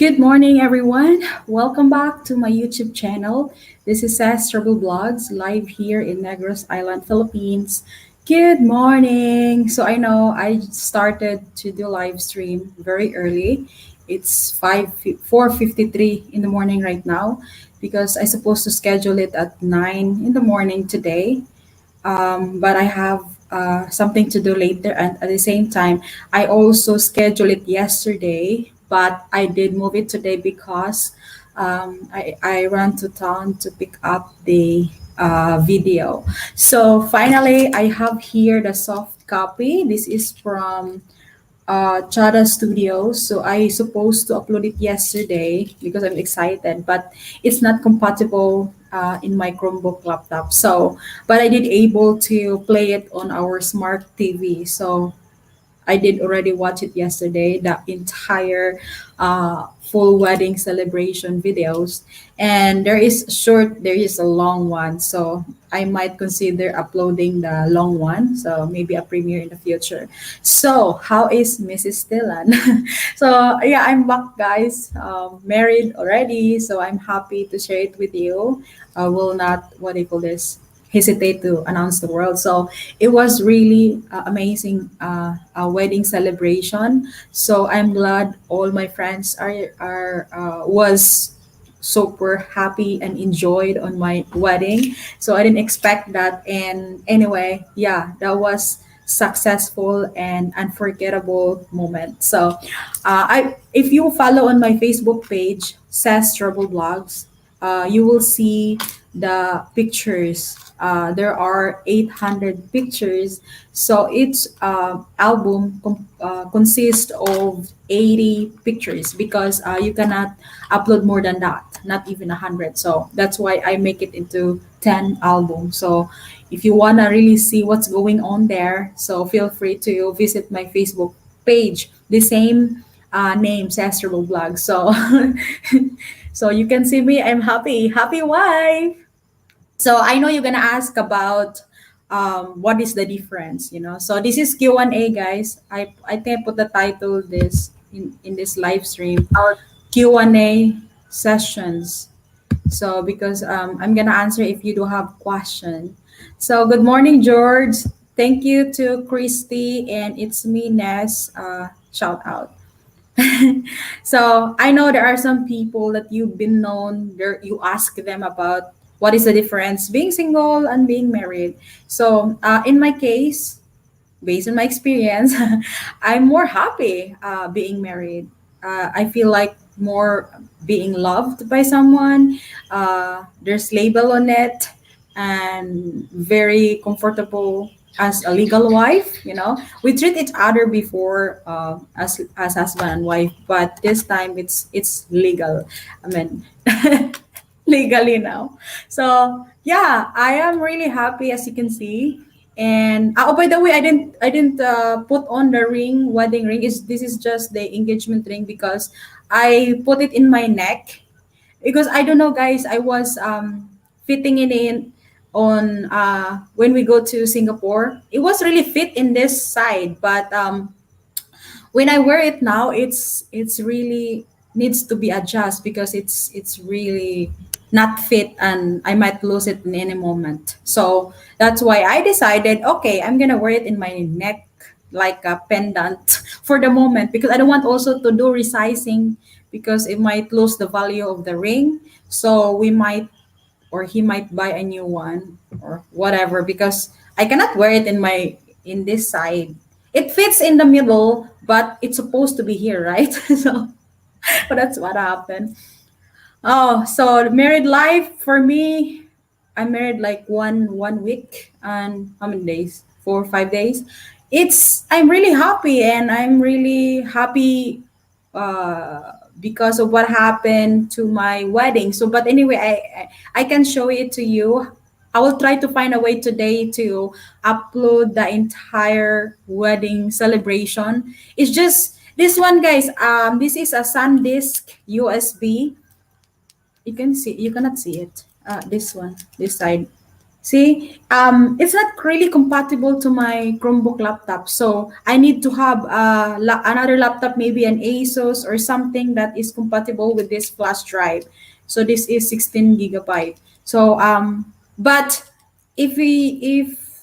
Good morning, everyone. Welcome back to my YouTube channel. This is Cess Travel Blogs live here in Negros Island, Philippines. Good morning. So I know I started to do live stream very early. It's 4:53 in the morning right now because I supposed to schedule it at 9 in the morning today. But I have something to do later. And at the same time, I also scheduled it yesterday, but I did move it today because I ran to town to pick up the video. So finally, I have here the soft copy. This is from Chada Studios. So I supposed to upload it yesterday because I'm excited, but it's not compatible in my Chromebook laptop. So, but I did able to play it on our smart TV. So I did already watch it yesterday, the entire full wedding celebration videos. And there is short, there is a long one. So I might consider uploading the long one. So maybe a premiere in the future. So how is Mrs. Dylan? So yeah, I'm back, guys. Married already. So I'm happy to share it with you. I will not, what do you call this? Hesitate to announce the world. So it was really amazing wedding celebration. So I'm glad all my friends are was super happy and enjoyed on my wedding. So I didn't expect that. And anyway, yeah, that was successful and unforgettable moment. So I if you follow on my Facebook page, Says Travel Blogs, you will see the pictures. There are 800 pictures. So each album consists of 80 pictures because you cannot upload more than that, not even 100. So that's why I make it into 10 albums. So if you want to really see what's going on there, so feel free to visit my Facebook page. The same name, Sastrable Blog. So so you can see me. I'm happy, happy wife. So I know you're gonna ask about what is the difference, you know. So this is Q&A, guys. I think I put the title this in this live stream, our Q&A sessions. So because I'm gonna answer if you do have question. So good morning, George. Thank you to Christy and it's me, Ness. Shout out. So I know there are some people that you've been known there, you ask them about what is the difference being single and being married. So in my case, based on my experience, I'm more happy being married. I feel like more being loved by someone. There's label on it and very comfortable as a legal wife. You know, we treat each other before as husband and wife, but this time it's legal. I mean, legally now. So yeah, I am really happy as you can see. And oh, by the way, I didn't put on the ring, wedding ring. Is this is just the engagement ring because I put it in my neck because I don't know, guys. I was fitting it in on when we go to Singapore. It was really fit in this side, but when I wear it now, it's really needs to be adjusted because it's really not fit and I might lose it in any moment. So that's why I decided, okay, I'm gonna wear it in my neck like a pendant for the moment because I don't want also to do resizing because it might lose the value of the ring. So we might or he might buy a new one or whatever because I cannot wear it in this side. It fits in the middle, but it's supposed to be here, right? So but that's what happened. Oh, so married life for me, I married like one week and how many days? 4 or 5 days. It's I'm really happy and I'm really happy because of what happened to my wedding. So, but anyway, I can show it to you. I will try to find a way today to upload the entire wedding celebration. It's just this one, guys. This is a SanDisk USB. You cannot see it. This one, this side. See, it's not really compatible to my Chromebook laptop. So I need to have another laptop, maybe an Asus or something that is compatible with this flash drive. So this is 16 gigabyte. So but if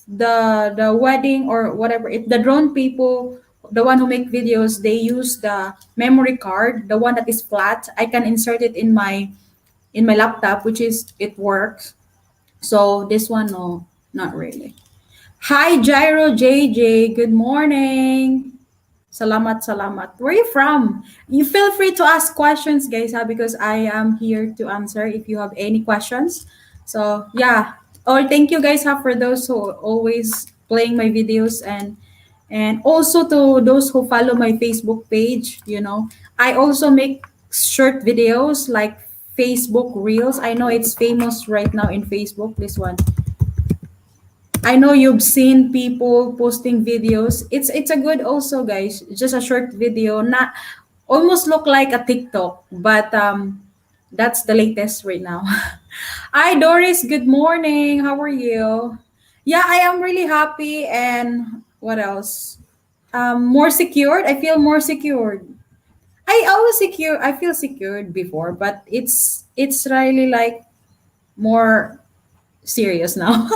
the wedding or whatever, if the drone people, the one who make videos, they use the memory card, the one that is flat, I can insert it in my laptop, which is it works. So this one, no, not really. Hi, Gyro JJ. Good morning. Salamat, salamat. Where are you from? You feel free to ask questions, guys, because I am here to answer if you have any questions. So yeah. Or thank you guys for those who always playing my videos and also to those who follow my Facebook page. I also make short videos like Facebook Reels. I know it's famous right now in Facebook. This one. I know you've seen people posting videos. It's a good also, guys. Just a short video, not almost look like a TikTok, but that's the latest right now. Hi Doris, good morning. How are you? Yeah, I am really happy and what else? More secured. I feel more secured. I feel secured before, but it's really like more serious now.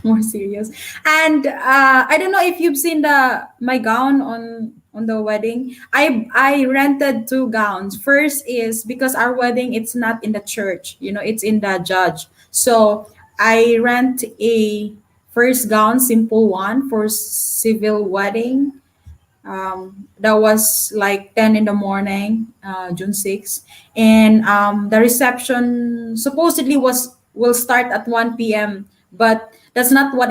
More serious. And I don't know if you've seen the my gown on the wedding. I rented two gowns. First is because our wedding it's not in the church, it's in the judge. So I rent a first gown, simple one for civil wedding. That was like 10 in the morning, June 6th. And the reception supposedly will start at 1 p.m. But that's not what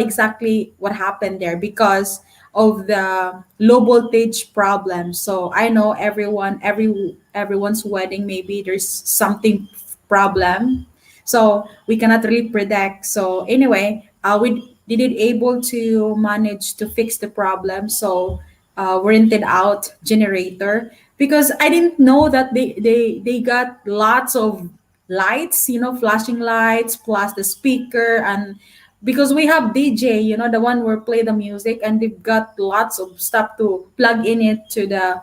happened there because of the low voltage problem. So I know everyone's wedding, maybe there's something problem. So we cannot really predict. So anyway, we did able to manage to fix the problem. So rented out generator because I didn't know that they got lots of lights, flashing lights plus the speaker and because we have DJ, the one where play the music and they've got lots of stuff to plug in it to the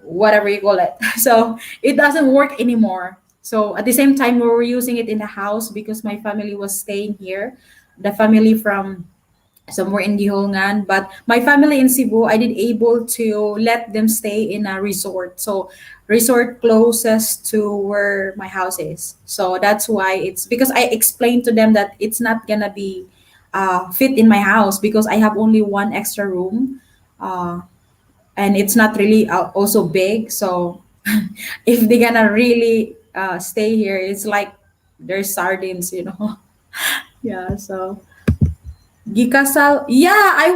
whatever you call it. So it doesn't work anymore. So at the same time we were using it in the house because my family was staying here. The family from somewhere in Gihongan. But my family in Cebu, I did able to let them stay in a resort. So resort closest to where my house is. So that's why it's because I explained to them that it's not gonna be fit in my house because I have only one extra room. And it's not really also big. So if they're gonna really stay here, it's like they're sardines. Yeah, so Gikasal. Yeah, I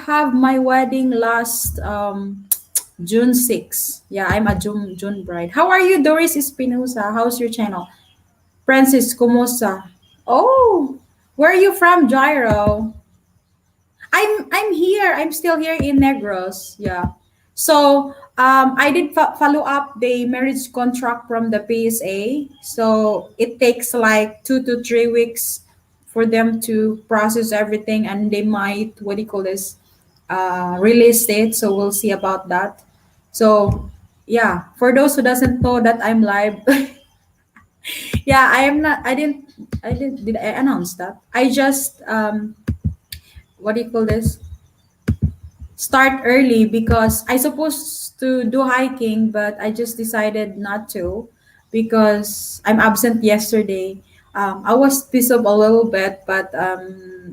have my wedding last June 6th. Yeah, I'm a June bride. How are you, Doris Espinosa? How's your channel? Francis Comosa. Oh, where are you from, Gyro? I'm here. I'm still here in Negros. Yeah. So I did follow up the marriage contract from the PSA. So it takes like 2 to 3 weeks for them to process everything, and they might what do you call this release it. So we'll see about that. So yeah, for those who doesn't know that I'm live, yeah, I am not. I didn't. Did I announce that? I just what do you call this? Start early because I supposed to do hiking, but I just decided not to because I'm absent yesterday. I was pissed off a little bit, but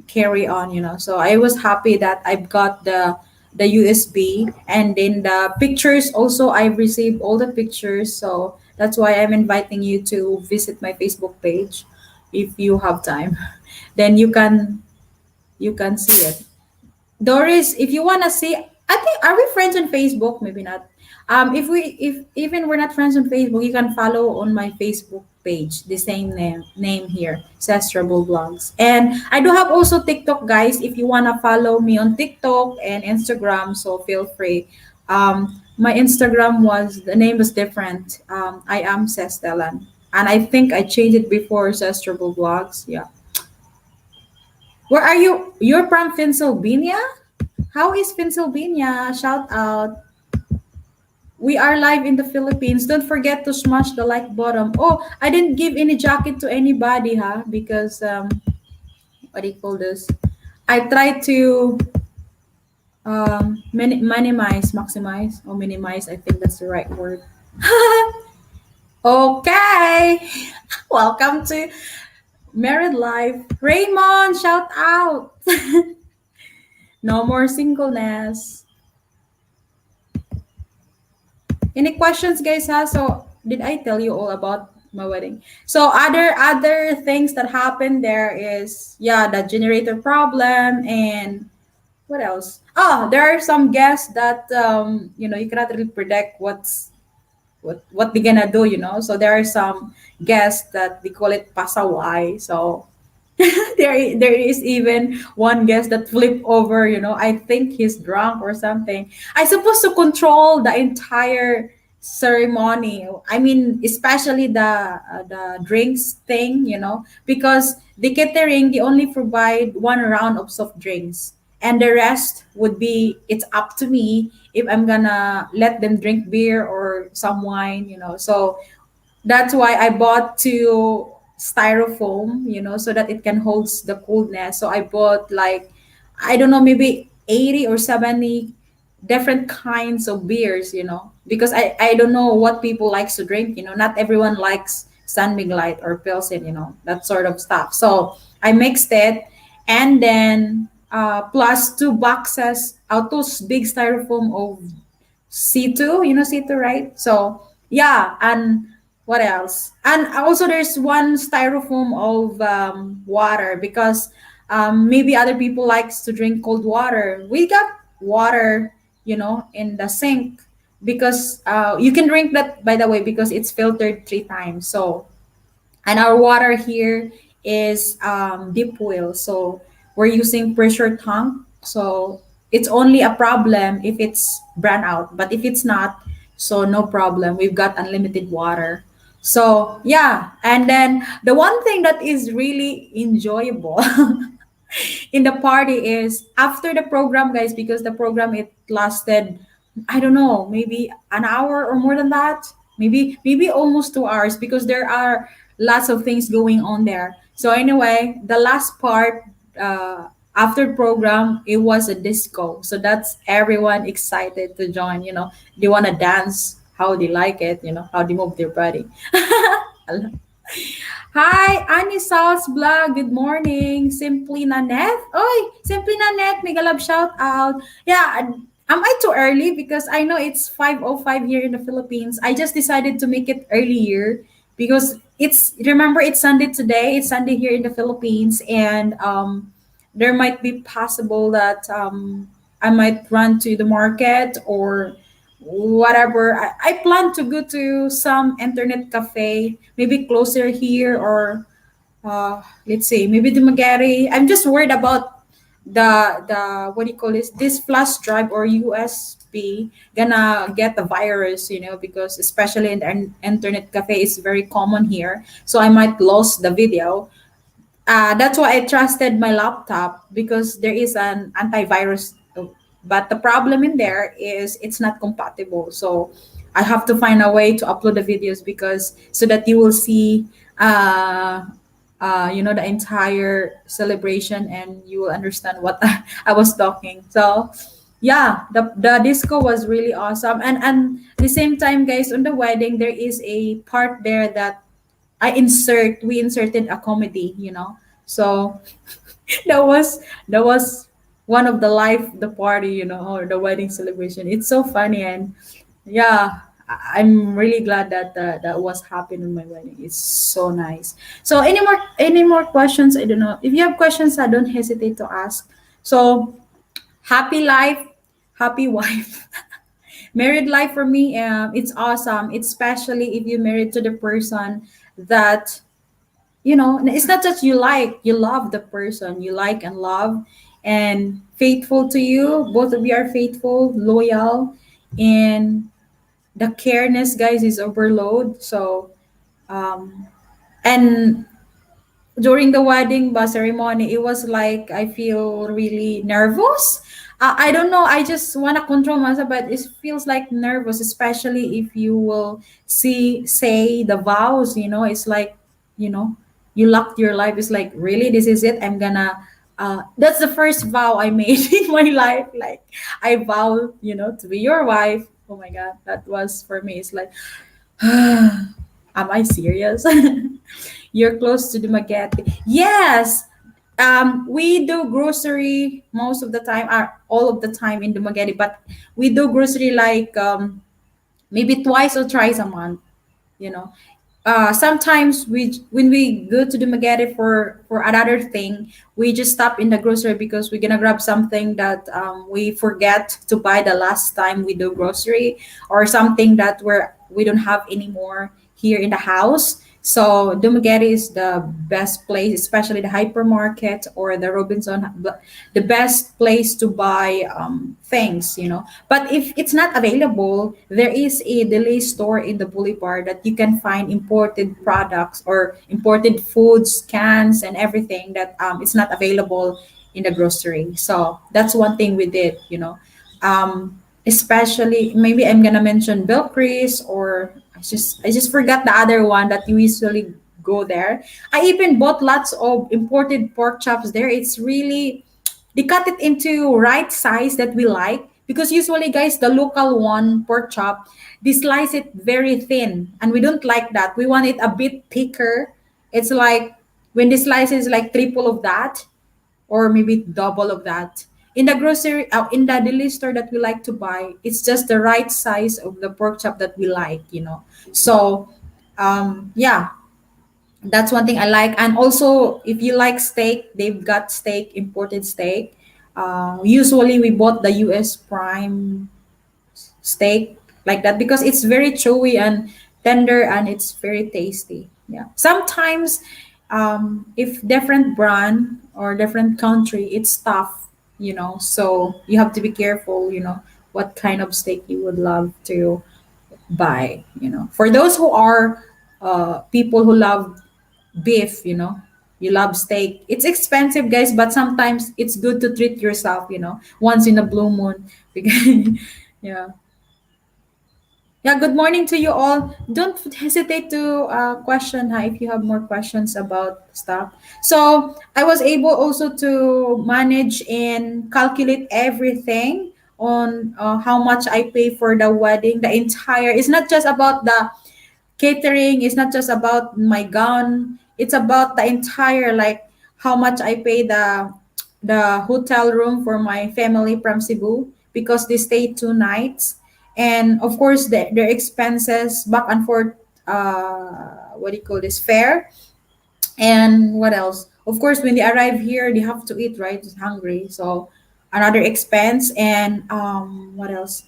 carry on. So I was happy that I've got the USB and then the pictures also I've received all the pictures. So that's why I'm inviting you to visit my Facebook page if you have time. Then you can see it. Doris, if you wanna see, I think are we friends on Facebook? Maybe not. If even we're not friends on Facebook, you can follow on my Facebook page, the same name here, Cess Vlogs. And I do have also TikTok, guys. If you wanna follow me on TikTok and Instagram, so feel free. My Instagram was the name was different. I am Cess Delan. And I think I changed it before Sestrable Vlogs. Yeah. Where are you? You're from Pennsylvania? How is Pennsylvania? Shout out. We are live in the Philippines. Don't forget to smash the like button. Oh, I didn't give any jacket to anybody, huh? Because what do you call this? I try to minimize, maximize, or minimize. I think that's the right word. Okay. Welcome to Married Life. Raymond, shout out. No more singleness. Any questions, guys? Ha? So, did I tell you all about my wedding? So, other things that happened there is yeah, the generator problem and what else? Oh, there are some guests that you cannot really predict what they're gonna do. So there are some guests that they call it pasaway. So there is even one guest that flipped over. I think he's drunk or something. I supposed to control the entire ceremony. I mean, especially the drinks thing. Because the catering they only provide one round of soft drinks, and the rest would be it's up to me if I'm gonna let them drink beer or some wine. So that's why I bought two styrofoam, so that it can hold the coldness. So I bought like, I don't know, maybe 80 or 70 different kinds of beers, because I don't know what people likes to drink, not everyone likes San Light or Pilsen, that sort of stuff. So I mixed it, and then plus two boxes, those big styrofoam of C2, C2, right? So, yeah, and what else? And also, there's one styrofoam of water because maybe other people likes to drink cold water. We got water, in the sink because you can drink that, by the way, because it's filtered 3 times. So, and our water here is deep well, so we're using pressure tank. So it's only a problem if it's brand out, but if it's not, so no problem, we've got unlimited water. So yeah, and then the one thing that is really enjoyable in the party is after the program, guys, because the program it lasted, I don't know, maybe an hour or more than that, maybe almost 2 hours because there are lots of things going on there. So anyway, the last part, after program, it was a disco. So that's everyone excited to join. They want to dance, how they like it, how they move their body. Hi, Annie Sal's vlog. Good morning. Simply Nanette. Oi, Simply Nanette. Mega love shout out. Yeah, am I too early? Because I know it's 5:05 here in the Philippines. I just decided to make it earlier because remember, it's Sunday today. It's Sunday here in the Philippines. And there might be possible that I might run to the market or whatever. I plan to go to some internet cafe, maybe closer here, or let's say maybe Dumaguete. I'm just worried about the what do you call this flash drive or USB gonna get the virus, because especially in the internet cafe is very common here. So I might lose the video. That's why I trusted my laptop because there is an antivirus. But the problem in there is it's not compatible. So I have to find a way to upload the videos because so that you will see, the entire celebration and you will understand what I was talking. So yeah, the disco was really awesome. And at the same time, guys, on the wedding there is a part there that we inserted a comedy, So that was one of the the party, or the wedding celebration. It's so funny, and yeah, I'm really glad that that was happening in my wedding. It's so nice. So any more questions? I don't know. If you have questions, don't hesitate to ask. So happy life, happy wife. Married life for me, it's awesome. It's especially if you're married to the person that it's not that you love the person you like and love and faithful to you. Both of you are faithful, loyal, and the careness, guys, is overload. So And during the wedding ceremony, it was like I feel really nervous. I don't know. I just want to control myself, but it feels like nervous, especially if you will say the vows. It's like, you know, you locked your life. It's like, really, this is it. I'm gonna. That's the first vow I made in my life. Like, I vow, to be your wife. Oh my God, that was for me. It's like, am I serious? You're close to Dumaguete. Yes. We do grocery most of the time, all of the time in Dumaguete, but we do grocery like maybe twice or thrice a month. you know Sometimes when we go to the Magere for another thing, we just stop in the grocery because we're gonna grab something that we forget to buy the last time we do grocery, or something that we don't have anymore here in the house. So Dumaguete is the best place, especially the hypermarket or the Robinson, the best place to buy things. But if it's not available, there is a delay store in the boulevard that you can find imported products or imported foods, cans, and everything that it's not available in the grocery. So that's one thing we did. Especially, maybe I'm gonna mention Belcris, or I just forgot the other one that you usually go there. I even bought lots of imported pork chops there. It's really, they cut it into right size that we like, because usually, guys, the local one pork chop, they slice it very thin, and we don't like that. We want it a bit thicker. It's like when the slice is like triple of that, or maybe double of that. In the grocery, in the deli store that we like to buy, it's just the right size of the pork chop that we like. So, yeah, that's one thing I like. And also, if you like steak, they've got steak, imported steak. Usually, we bought the US Prime steak like that because it's very chewy and tender, and it's very tasty. Yeah. Sometimes, if different brand or different country, it's tough. So you have to be careful. What kind of steak you would love to buy. For those who are people who love beef, you love steak. It's expensive, guys, but sometimes it's good to treat yourself. Once in a blue moon. Because, yeah. Yeah, good morning to you all. Don't hesitate to question if you have more questions about stuff. So I was able also to manage and calculate everything on how much I pay for the wedding. The entire, it's not just about the catering, is not just about my gown. It's about the entire, like, how much I pay the hotel room for my family from Cebu, because they stayed 2 nights. And of course, their expenses back and forth, what do you call this, fare. And what else? Of course, when they arrive here, they have to eat, right? It's hungry. So another expense. And what else?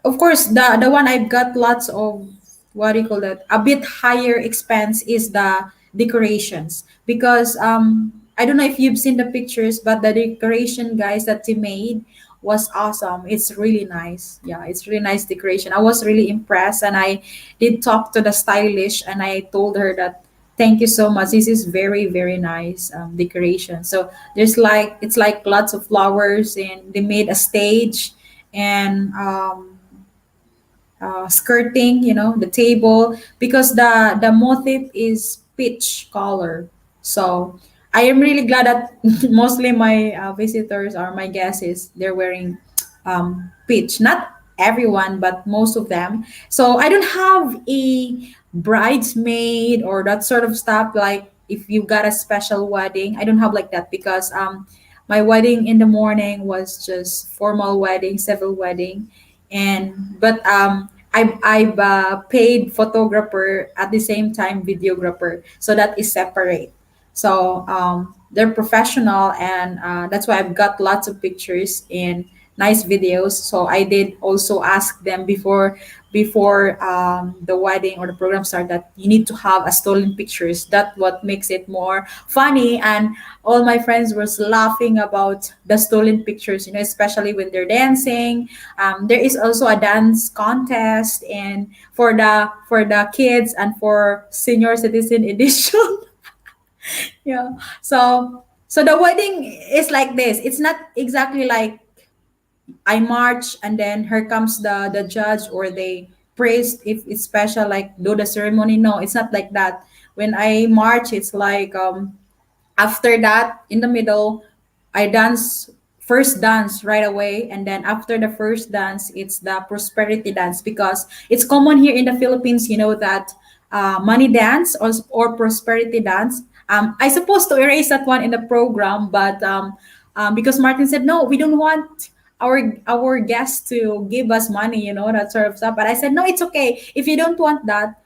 Of course, the one I've got lots of, what do you call that, a bit higher expense, is the decorations, because I don't know if you've seen the pictures, but the decoration, guys, that they made was awesome. It's really nice. Yeah, it's really nice decoration. I was really impressed, and I did talk to the stylish, and I told her that thank you so much. This is very, very nice decoration. So there's like, it's like lots of flowers, and they made a stage, and skirting, the table, because the motif is peach color. So I am really glad that mostly my visitors or my guests, they're wearing peach. Not everyone, but most of them. So I don't have a bridesmaid or that sort of stuff. Like, if you got a special wedding, I don't have like that, because my wedding in the morning was just formal wedding, civil wedding, and but I've paid photographer at the same time videographer, so that is separate. So they're professional, and that's why I've got lots of pictures, and nice videos. So I did also ask them before the wedding or the program start that you need to have a stolen pictures. That what makes it more funny. And all my friends was laughing about the stolen pictures, especially when they're dancing. There is also a dance contest, and for the kids and for senior citizen edition. Yeah. So the wedding is like this. It's not exactly like I march and then here comes the judge, or they praise if it's special, like do the ceremony. No, it's not like that. When I march, it's like after that, in the middle, I dance first dance right away, and then after the first dance, it's the prosperity dance, because it's common here in the Philippines, that money dance or prosperity dance. I supposed to erase that one in the program, but because Martin said no, we don't want our guests to give us money, that sort of stuff. But I said no, it's okay if you don't want that.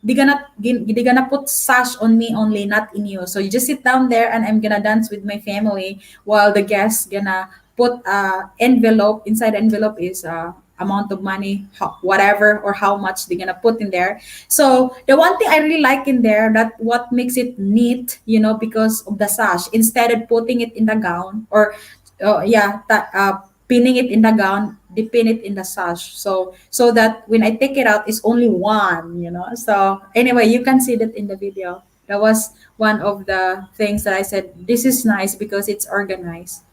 They're gonna put sash on me only, not in you. So you just sit down there, and I'm gonna dance with my family while the guests gonna put envelope. Inside the envelope is amount of money, whatever or how much they're gonna put in there. So the one thing I really like in there, that what makes it neat, because of the sash. Instead of putting it in the gown, or pinning it in the gown, they pin it in the sash. So that when I take it out, it's only one. So anyway, you can see that in the video. That was one of the things that I said, this is nice because it's organized.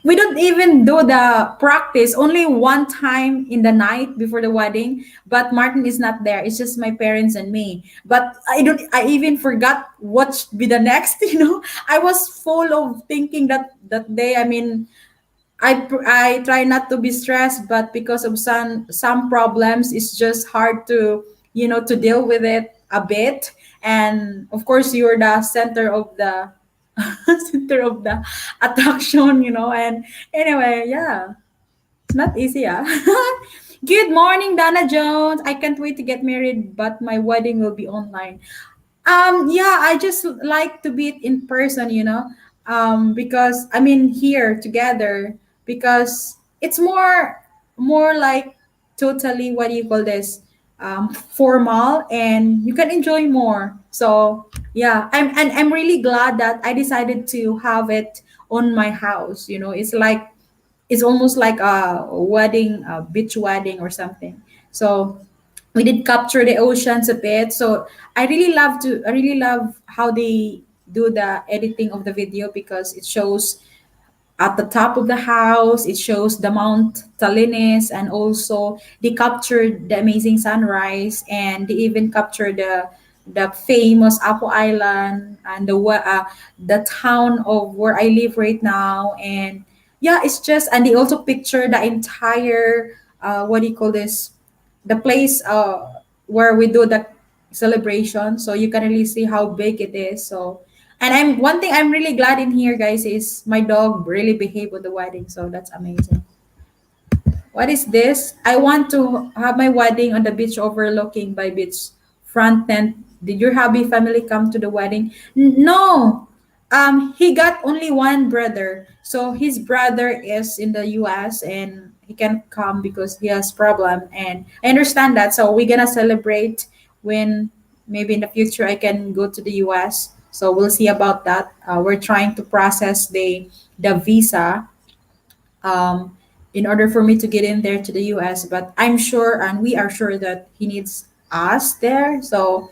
We don't even do the practice, only one time in the night before the wedding, but Martin is not there. It's just my parents and me. But I even forgot what should be the next. I was full of thinking that day. I mean, I try not to be stressed, but because of some problems, it's just hard to deal with it a bit. And of course, you're the center of the center of the attraction. And anyway, yeah, it's not easy. Yeah. Good morning, Dana Jones. I can't wait to get married, but my wedding will be online. Yeah, I just like to be in person, because I mean here together, because it's more like totally, what do you call this? Formal, and you can enjoy more. So yeah, I'm really glad that I decided to have it on my house. It's almost like a wedding, a beach wedding or something. So we did capture the oceans a bit. So I really love how they do the editing of the video, because it shows at the top of the house, it shows the Mount Talinis, and also they captured the amazing sunrise, and they even captured the famous Apo Island, and the town of where I live right now. And yeah, it's just, and they also picture the entire what do you call this, the place where we do the celebration, so you can really see how big it is. So, and I'm one thing I'm really glad in here, guys, is my dog really behaved at the wedding, so that's amazing. What is this? I want to have my wedding on the beach overlooking by beach front tent. Did your hubby family come to the wedding? No. He got only one brother. So his brother is in the US, and he can't come because he has problem. And I understand that. So we're gonna celebrate when maybe in the future I can go to the US. So we'll see about that. We're trying to process the visa, um, in order for me to get in there to the US. But I'm sure, and we are sure, that he needs us there. So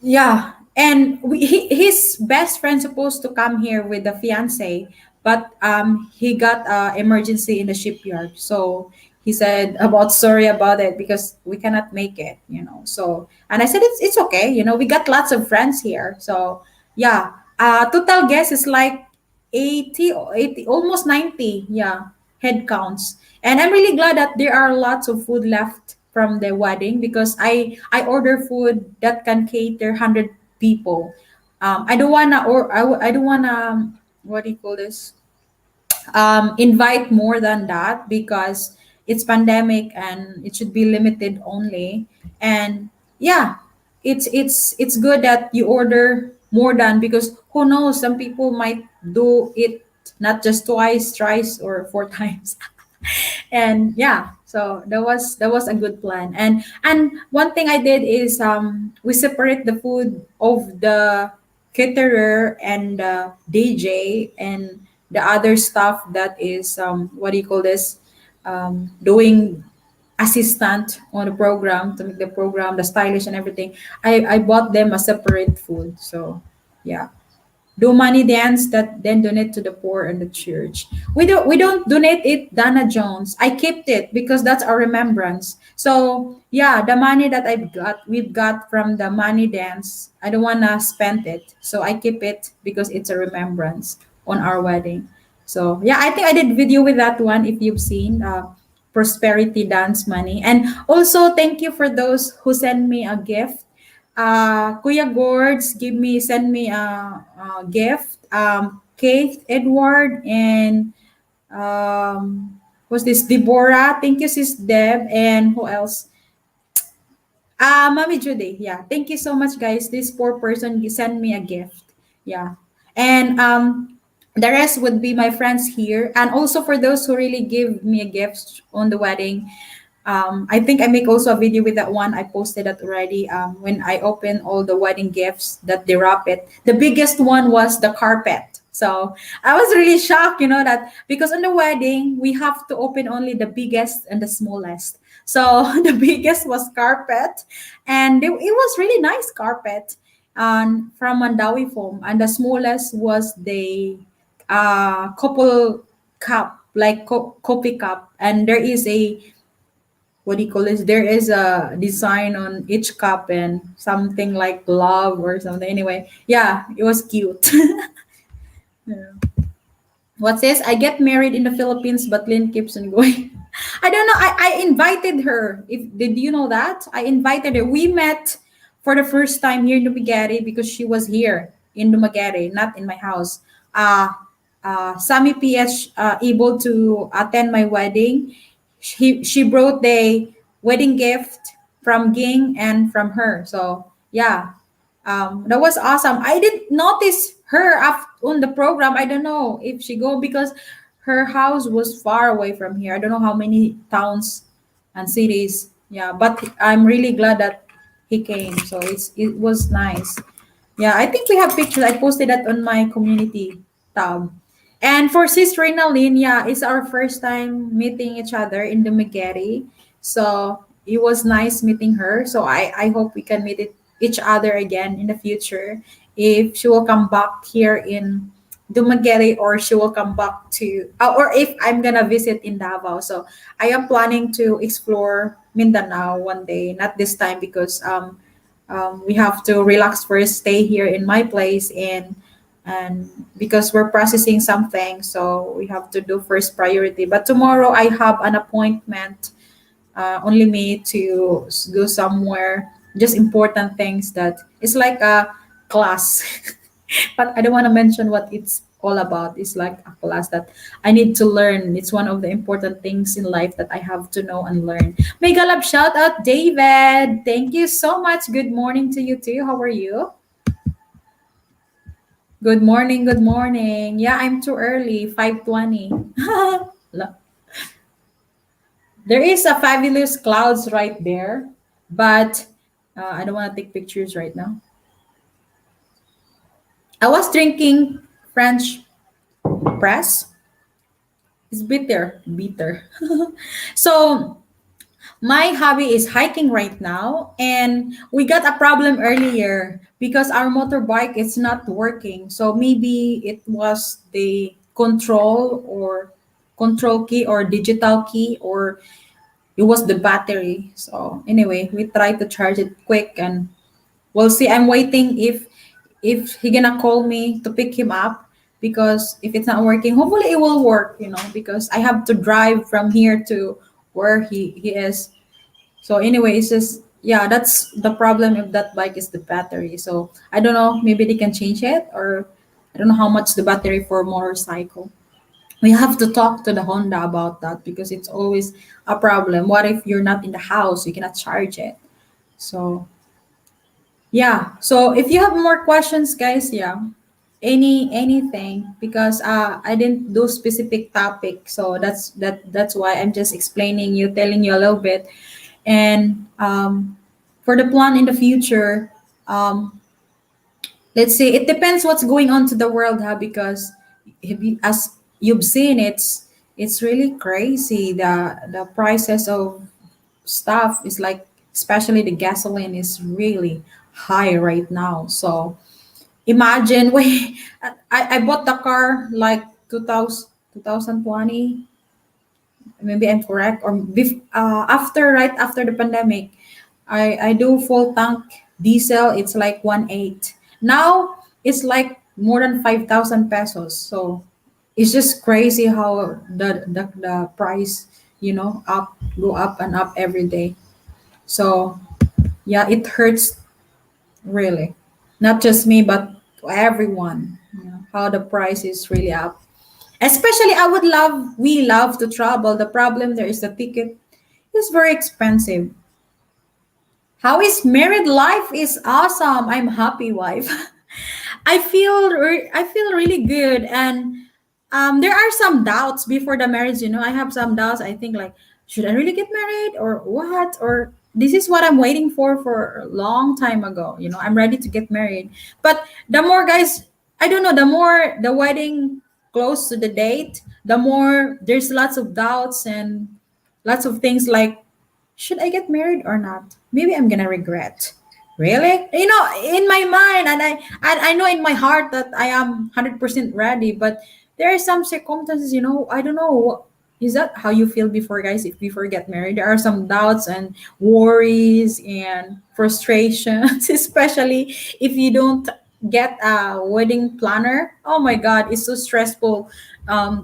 yeah, and his best friend supposed to come here with the fiance, but he got emergency in the shipyard. So he said about sorry about it because we cannot make it. So, and I said it's okay. We got lots of friends here. So yeah, total guess is like 80 or 80, almost 90. Yeah, head counts. And I'm really glad that there are lots of food left from the wedding, because I order food that can cater 100 people. I don't wanna, I don't wanna, what do you call this? Invite more than that, because it's pandemic and it should be limited only. And yeah, it's good that you order more than, because who knows, some people might do it not just twice, thrice, or four times. And yeah, so that was a good plan. And one thing I did is we separate the food of the caterer and DJ and the other stuff that is what do you call this, doing assistant on the program to make the program the stylish and everything. I bought them a separate food. So yeah, do money dance that then donate to the poor and the church. We don't donate it, Dana Jones. I kept it because that's our remembrance. So yeah, the money that we've got from the money dance, I don't wanna spend it. So I keep it because it's a remembrance on our wedding. So yeah, I think I did video with that one if you've seen prosperity dance money. And also thank you for those who send me a gift. Kuya Gords send me a gift. Kate Edward and what's this? Deborah. Thank you, sis Deb. And who else? Mommy Judy. Yeah. Thank you so much, guys. This poor person sent me a gift. Yeah. And the rest would be my friends here. And also for those who really give me a gift on the wedding. I think I make also a video with that one. I posted that already. When I open all the wedding gifts that they wrap it, the biggest one was the carpet. So I was really shocked, that because on the wedding we have to open only the biggest and the smallest. So the biggest was carpet, and it was really nice carpet, from Mandawi foam, and the smallest was the couple cup, like coffee cup, and there is a what do you call this? There is a design on each cup and something like love or something. Anyway, yeah, it was cute. Yeah. What's this? I get married in the Philippines, but Lynn keeps on going. I don't know. I invited her. If did you know that? I invited her. We met for the first time here in Dumaguete because she was here in Dumaguete, not in my house. Sami PH able to attend my wedding. She brought the wedding gift from Ging and from her. So yeah, that was awesome. I didn't notice her on the program. I don't know if she go because her house was far away from here. I don't know how many towns and cities. Yeah, but I'm really glad that he came. So it was nice. Yeah, I think we have pictures. I posted that on my community tab. And for Sis Reynalyn, yeah, it's our first time meeting each other in the Dumaguete. So it was nice meeting her. So I hope we can each other again in the future. If she will come back here in Dumaguete or she will come back to, or if I'm gonna visit in Davao. So I am planning to explore Mindanao one day, not this time because we have to relax first, stay here in my place, and because we're processing something, so we have to do first priority. But tomorrow I have an appointment, only me to go somewhere, just important things that it's like a class. But I don't want to mention what it's all about. It's like a class that I need to learn. It's one of the important things in life that I have to know and learn. Mega love shout out, David. Thank you so much. Good morning to you too. How are you? Good morning. Good morning. Yeah, I'm too early. 5:20. There is a fabulous clouds right there, but I don't want to take pictures right now. I was drinking French press. It's bitter, bitter. So my hobby is hiking right now, and we got a problem earlier because our motorbike is not working. So maybe it was the control key or digital key, or it was the battery. So anyway, we tried to charge it quick, and we'll see. I'm waiting if he gonna call me to pick him up, because if it's not working, hopefully it will work, because I have to drive from here to where he is. So anyway, it's just, yeah, that's the problem if that bike is the battery. So I don't know, maybe they can change it, or I don't know how much the battery for motorcycle. We have to talk to the Honda about that because it's always a problem. What if you're not in the house, you cannot charge it? So yeah, so if you have more questions, guys, yeah. anything because I didn't do specific topic. So that's why I'm just explaining you, telling you a little bit. And for the plan in the future, um, let's say it depends what's going on to the world, huh? Because as you've seen, it's really crazy. The prices of stuff is like, especially the gasoline is really high right now. So imagine we I bought the car like 2000, 2020, maybe I'm correct, or after, right after the pandemic. I do full tank diesel, it's like 1.8. Now it's like more than 5,000 pesos. So it's just crazy how the price, up, go up and up every day. So yeah, it hurts really. Not just me, but to everyone. How the price is really up. Especially we love to travel. The problem there is the ticket is very expensive. How is married life is awesome. I'm happy wife. I feel really good, and there are some doubts before the marriage. I have some doubts. I think like, should I really get married or what? Or this is what I'm waiting for a long time ago. I'm ready to get married. But the more guys, I don't know, the more the wedding close to the date, the more there's lots of doubts and lots of things like, should I get married or not? Maybe I'm gonna regret. Really? In my mind, and I know in my heart that I am 100% ready, but there are some circumstances, I don't know. Is that how you feel before, guys? If before you get married, there are some doubts and worries and frustrations, especially if you don't get a wedding planner. Oh my God, it's so stressful.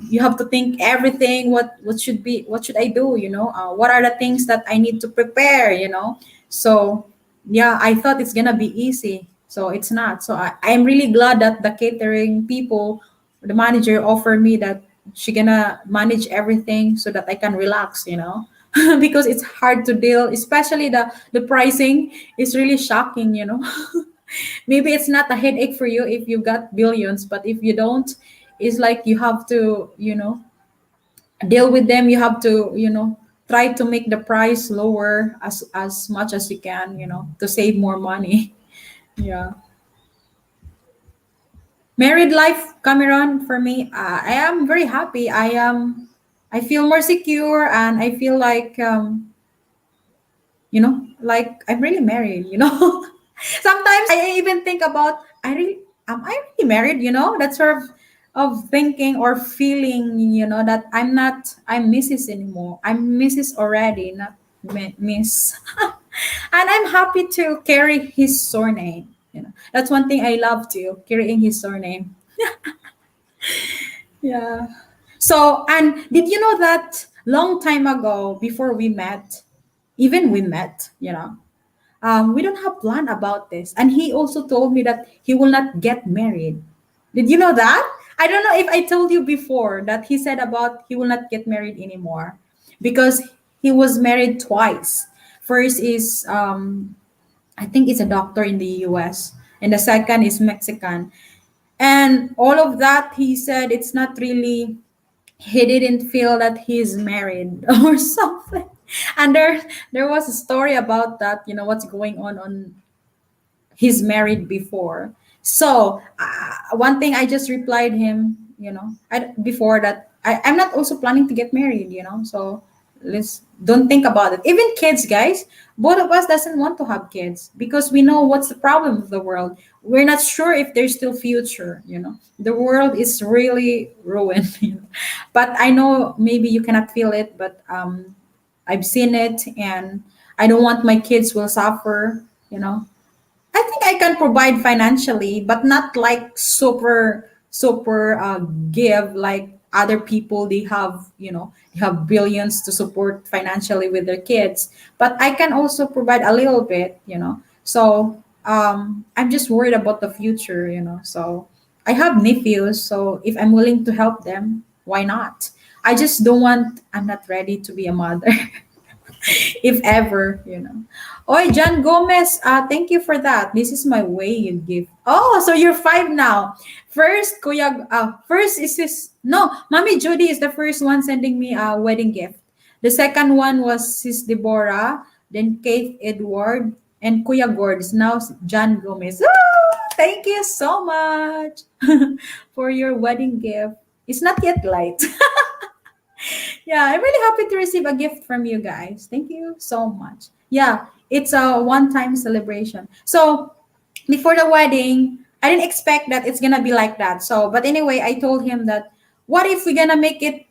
You have to think everything. What should I do? What are the things that I need to prepare? So yeah, I thought it's gonna be easy. So it's not. So I'm really glad that the catering people, the manager offered me that she gonna manage everything so that I can relax, because it's hard to deal, especially the pricing is really shocking. Maybe it's not a headache for you if you got billions, but if you don't, it's like you have to, deal with them. You have to, try to make the price lower as much as you can, to save more money. Yeah. Married life, Cameron, for me, I am very happy. I feel more secure, and I feel like I'm really married. Sometimes I even think about, am I really married? That sort of thinking or feeling, that I'm Mrs. anymore. I'm Mrs. already, not Miss. And I'm happy to carry his surname. That's one thing I love too, carrying his surname. Yeah. So, and did you know that long time ago, before we met, even we met, we don't have plan about this. And he also told me that he will not get married. Did you know that? I don't know if I told you before that he said about he will not get married anymore because he was married twice. First is I think it's a doctor in the US, and the second is Mexican. And all of that, he said it's not really, he didn't feel that he's married or something. And there was a story about that, what's going on he's married before. So one thing I just replied him, before that, I'm not also planning to get married, so let's don't think about it. Even kids, guys, both of us doesn't want to have kids because we know what's the problem of the world. We're not sure if there's still future, the world is really ruined. But I know maybe you cannot feel it, but I've seen it, and I don't want my kids will suffer, I think I can provide financially, but not like super give like other people. They have billions to support financially with their kids. But I can also provide a little bit. So I'm just worried about the future. So I have nephews, so if I'm willing to help them, why not? I just don't want. I'm not ready to be a mother. if ever, you know. Oh, John Gomez, thank you for that. This is my way you give. Oh, so you're five now. First is this, no, Mommy Judy is the first one sending me a wedding gift. The second one was Sis Deborah, then Kate Edward, and Kuya Gords. Now John Gomez. Thank you so much for your wedding gift. It's not yet light. Yeah, I'm really happy to receive a gift from you guys. Thank you so much. Yeah, it's a one-time celebration. So before the wedding, I didn't expect that it's gonna be like that. So, but anyway, I told him that what if we're gonna make it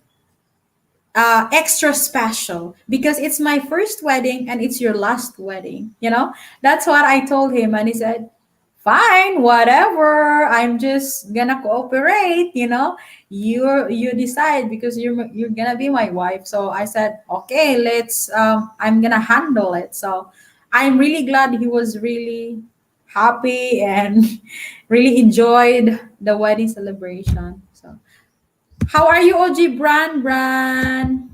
extra special because it's my first wedding and it's your last wedding. You know, that's what I told him, and he said, "Fine, whatever. I'm just gonna cooperate. You know, you decide because you're gonna be my wife." So I said, "Okay, let's. I'm gonna handle it." So I'm really glad he was really happy and really enjoyed the wedding celebration. So how are you, OG Bran?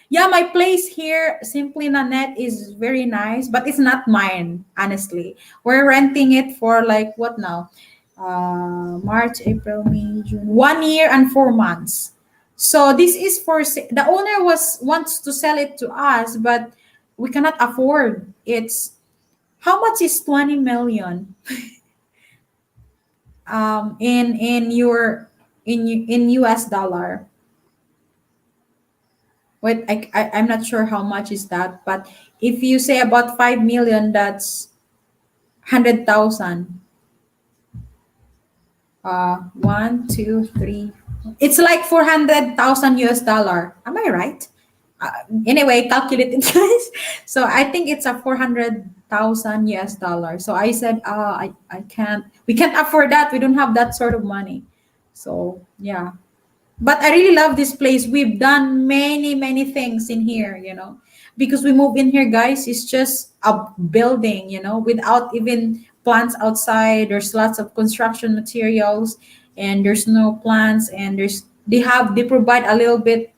Yeah, my place here, Simply Nanette, is very nice, but it's not mine, honestly. We're renting it for like what now? March, April, May, June. 1 year and 4 months. So this is for the owner wants to sell it to us, but we cannot afford. It's how much is 20 million in US dollar. Wait, I'm not sure how much is that, but if you say about 5 million, that's 100,000. 1, 2, 3. It's like 400,000 US dollar. Am I right? Anyway, calculate it, guys. So I think it's a 400,000 US dollar. So I said, I can't. We can't afford that. We don't have that sort of money. So yeah, but I really love this place. We've done many things in here, you know, because we move in here, guys. It's just a building, you know, without even plants outside. There's lots of construction materials, and there's no plants, and they provide a little bit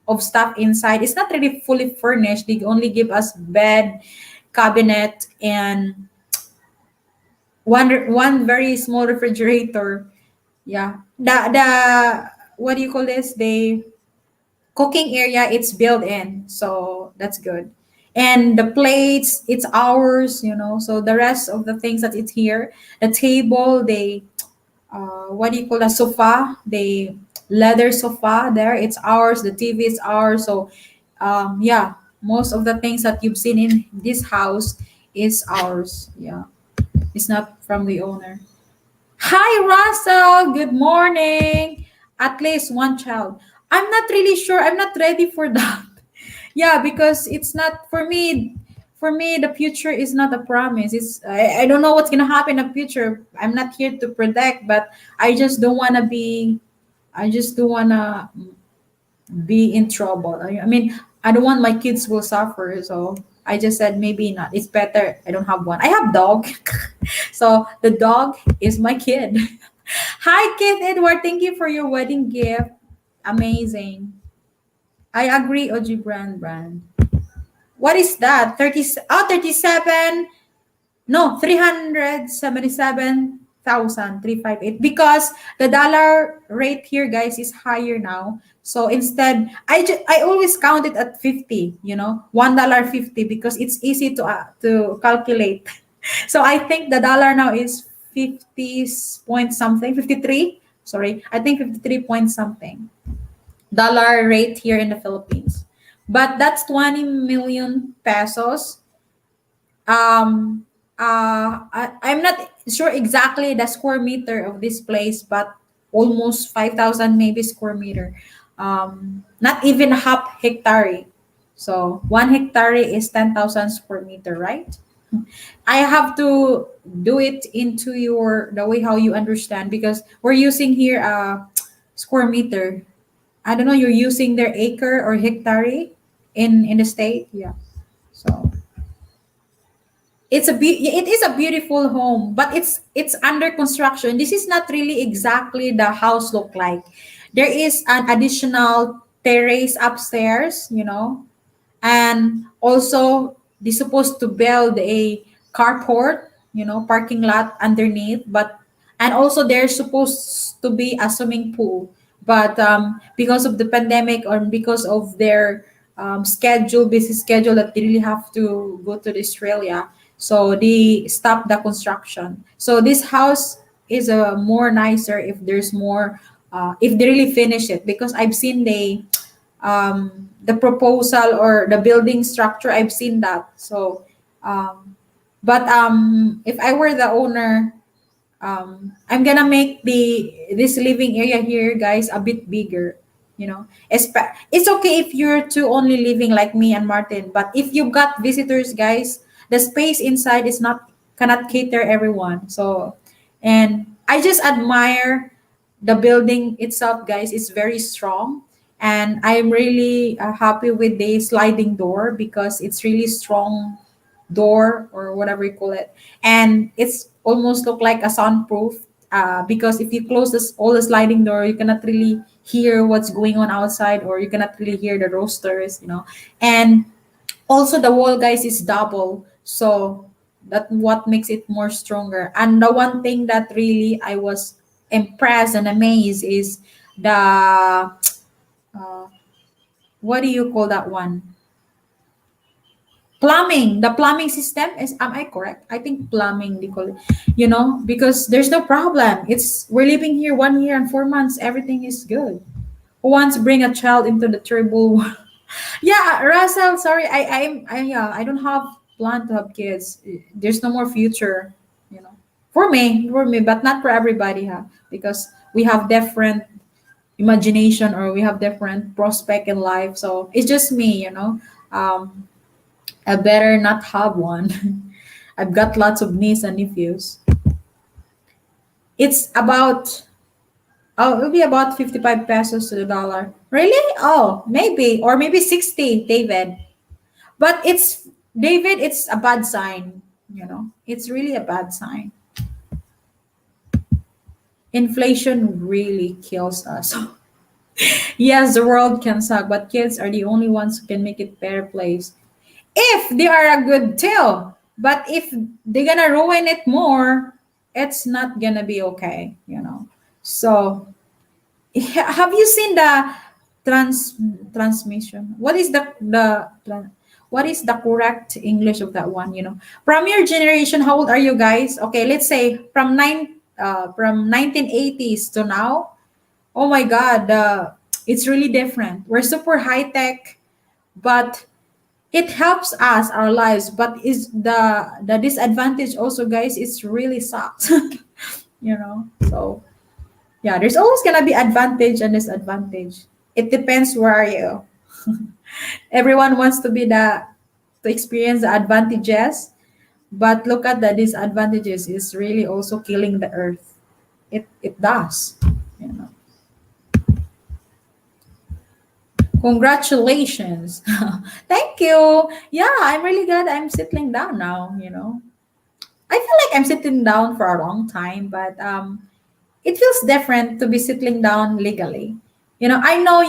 of stuff inside. It's not really fully furnished. They only give us bed, cabinet, and one very small refrigerator. Yeah, the what do you call this? The cooking area, it's built in, so that's good. And the plates, it's ours, you know. So the rest of the things that it's here, the table, they what do you call, the sofa, the leather sofa there, it's ours. The TV is ours. So yeah, most of the things that you've seen in this house is ours. Yeah, it's not from the owner. Hi, Russell. Good morning. At least one child. I'm not really sure. I'm not ready for that. Yeah, because it's not for me. For me, the future is not a promise. I don't know what's gonna happen in the future. I'm not here to predict, but I just don't wanna be. I just don't wanna be in trouble. I mean, I don't want my kids will suffer. So I just said maybe not. It's better. I don't have one. I have dog. So the dog is my kid. Hi, Kid Edward. Thank you for your wedding gift. Amazing. I agree, OG Brand. What is that? 30, 37. No, 377,358. Because the dollar rate here, guys, is higher now. So instead, I always count it at 50, you know, $1.50, because it's easy to calculate. So I think the dollar now is 50 point something, 53. Sorry, I think 53 point something dollar rate here in the Philippines. But that's 20 million pesos. I'm not sure exactly the square meter of this place, but almost 5,000 maybe square meter. Not even half hectare. So 1 hectare is 10,000 square meter, right? I have to do it into the way how you understand, because we're using here a square meter. I don't know, you're using their acre or hectare in the state. Yeah. So it is a beautiful home, but it's under construction. This is not really exactly the house look like. There is an additional terrace upstairs, you know, And also they're supposed to build a carport, parking lot underneath. But and also there's supposed to be a swimming pool, but because of the pandemic or because of their busy schedule, that they really have to go to Australia, so they stopped the construction. So this house is a more nicer if there's more, if they really finish it, because I've seen the proposal or the building structure. I've seen that. So but if I were the owner, I'm gonna make this living area here, guys, a bit bigger. It's okay if you're two only living like me and Martin, but if you've got visitors, guys, the space inside is not cannot cater everyone. So, and I just admire the building itself, guys. It's very strong, and I'm really happy with the sliding door because it's really strong door or whatever you call it, and it's almost look like a soundproof, because if you close all the sliding door, you cannot really hear what's going on outside, or you cannot really hear the roasters. And also the wall, guys, is double, so that what makes it more stronger. And the one thing that really I was impressed and amazed is the what do you call that one, plumbing. The plumbing system is, am I correct? I think plumbing they call it, because there's no problem. We're living here 1 year and 4 months, everything is good. Who wants to bring a child into the terrible yeah, Russell, sorry, I don't have plan to have kids. There's no more future, you know for me, but not for everybody, because we have different imagination, or we have different prospect in life. So it's just me. um I better not have one. I've got lots of nieces and nephews. It's about, oh, it'll be about 55 pesos to the dollar. Really? Oh, maybe. Or maybe 60, David. But David, it's a bad sign. It's really a bad sign. Inflation really kills us. Yes, the world can suck, but kids are the only ones who can make it better place. If they are a good tale. But if they're gonna ruin it more, it's not gonna be okay. So have you seen the trans transmission? What is the correct English of that one? From your generation, how old are you guys? Okay, let's say from 1980s to now. Oh my God, it's really different. We're super high tech, but it helps us our lives. But is the disadvantage also, guys? It's really sucks. So yeah, there's always gonna be advantage and disadvantage. It depends where are you. Everyone wants to experience the advantages, but look at the disadvantages is really also killing the earth. It does. You know. Congratulations. Thank you. Yeah, I'm really glad I'm settling down now. I feel like I'm sitting down for a long time, but it feels different to be settling down legally. I know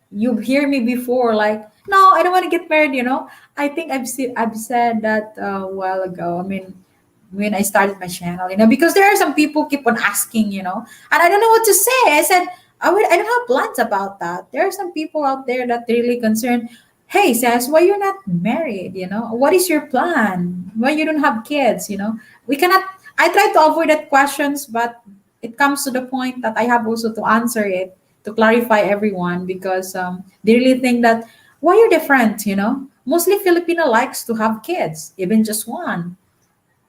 you hear me before, like, no, I don't want to get married. I think I've said that a while ago. I mean, when I started my channel, because there are some people keep on asking, and I don't know what to say. I said, I don't have plans about that. There are some people out there that really concerned. Hey, says, why you're not married? What is your plan? Why you don't have kids? We cannot. I try to avoid that questions, but it comes to the point that I have also to answer it to clarify everyone, because they really think that why you're different. Mostly Filipino likes to have kids, even just one.